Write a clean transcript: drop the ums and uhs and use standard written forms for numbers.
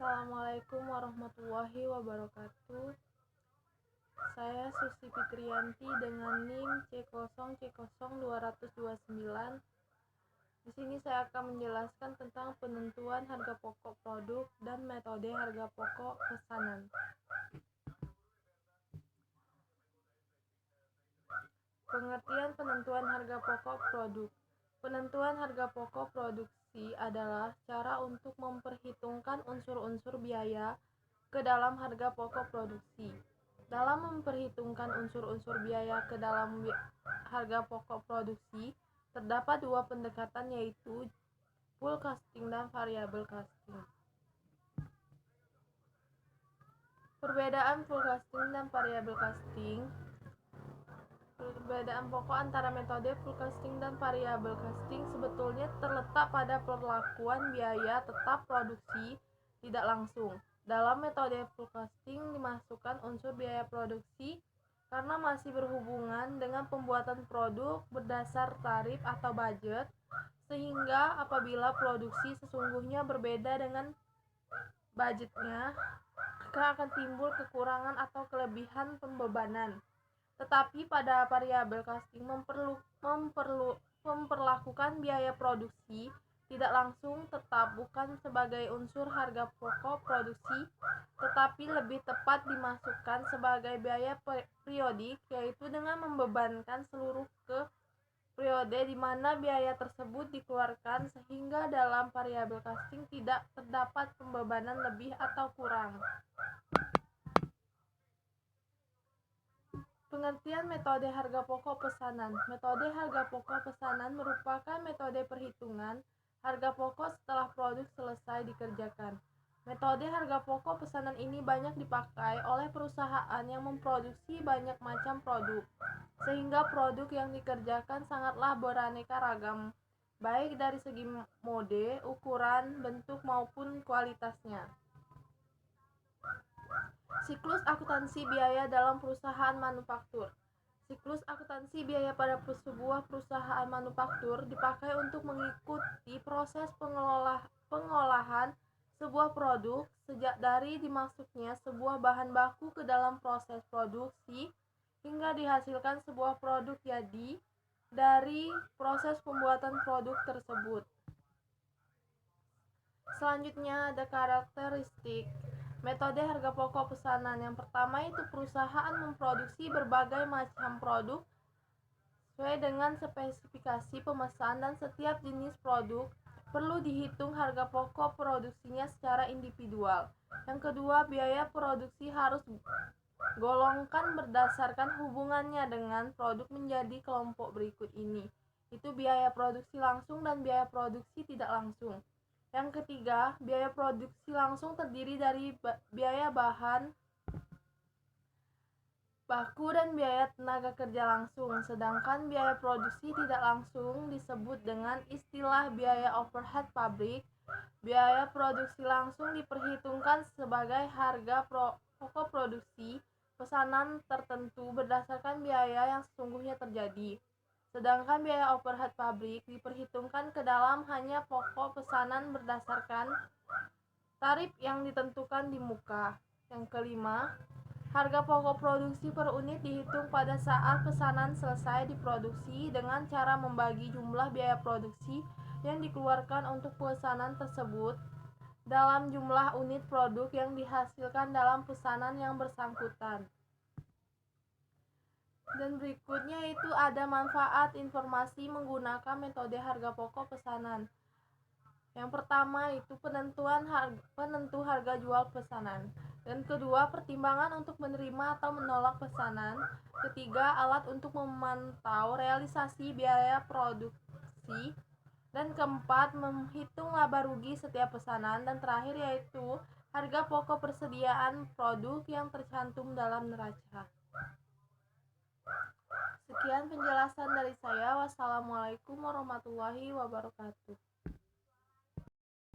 Assalamualaikum warahmatullahi wabarakatuh. Saya Susi Fitriyanti dengan NIM C0C0229. Di sini saya akan menjelaskan tentang penentuan harga pokok produk dan metode harga pokok pesanan. Pengertian penentuan harga pokok produk. Penentuan harga pokok produksi adalah cara untuk memperhitungkan unsur-unsur biaya ke dalam harga pokok produksi. Dalam memperhitungkan unsur-unsur biaya ke dalam harga pokok produksi, terdapat dua pendekatan, yaitu full costing dan variable costing. Perbedaan full costing dan variable costing. Perbedaan pokok antara metode full costing dan variable costing sebetulnya terletak pada perlakuan biaya tetap produksi tidak langsung. Dalam metode full costing dimasukkan unsur biaya produksi karena masih berhubungan dengan pembuatan produk berdasar tarif atau budget, sehingga apabila produksi sesungguhnya berbeda dengan budgetnya, maka akan timbul kekurangan atau kelebihan pembebanan. Tetapi pada variable costing memperlakukan biaya produksi tidak langsung tetap bukan sebagai unsur harga pokok produksi, tetapi lebih tepat dimasukkan sebagai biaya periodik, yaitu dengan membebankan seluruh ke periode di mana biaya tersebut dikeluarkan, sehingga dalam variable costing tidak terdapat pembebanan lebih atau kurang. Pengertian metode harga pokok pesanan. Metode harga pokok pesanan merupakan metode perhitungan harga pokok setelah produk selesai dikerjakan. Metode harga pokok pesanan ini banyak dipakai oleh perusahaan yang memproduksi banyak macam produk, sehingga produk yang dikerjakan sangatlah beraneka ragam, baik dari segi mode, ukuran, bentuk maupun kualitasnya. Siklus akuntansi biaya dalam perusahaan manufaktur. Siklus akuntansi biaya pada sebuah perusahaan manufaktur dipakai untuk mengikuti proses pengolahan sebuah produk sejak dari dimasuknya sebuah bahan baku ke dalam proses produksi hingga dihasilkan sebuah produk jadi dari proses pembuatan produk tersebut. Selanjutnya ada karakteristik metode harga pokok pesanan. Yang pertama itu perusahaan memproduksi berbagai macam produk sesuai dengan spesifikasi pemesan, dan setiap jenis produk perlu dihitung harga pokok produksinya secara individual. Yang kedua, biaya produksi harus golongkan berdasarkan hubungannya dengan produk menjadi kelompok berikut ini, itu biaya produksi langsung dan biaya produksi tidak langsung. Yang ketiga, biaya produksi langsung terdiri dari biaya bahan baku dan biaya tenaga kerja langsung, sedangkan biaya produksi tidak langsung disebut dengan istilah biaya overhead pabrik. Biaya produksi langsung diperhitungkan sebagai harga pokok produksi pesanan tertentu berdasarkan biaya yang sesungguhnya terjadi. Sedangkan biaya overhead pabrik diperhitungkan ke dalam hanya pokok pesanan berdasarkan tarif yang ditentukan di muka. Yang kelima, harga pokok produksi per unit dihitung pada saat pesanan selesai diproduksi dengan cara membagi jumlah biaya produksi yang dikeluarkan untuk pesanan tersebut dalam jumlah unit produk yang dihasilkan dalam pesanan yang bersangkutan. Dan berikutnya itu ada manfaat informasi menggunakan metode harga pokok pesanan. Yang pertama itu penentu harga jual pesanan. Dan kedua, pertimbangan untuk menerima atau menolak pesanan. Ketiga, alat untuk memantau realisasi biaya produksi. Dan keempat, menghitung laba rugi setiap pesanan. Dan terakhir yaitu harga pokok persediaan produk yang tercantum dalam neraca. Sekian penjelasan dari saya. Wassalamualaikum warahmatullahi wabarakatuh.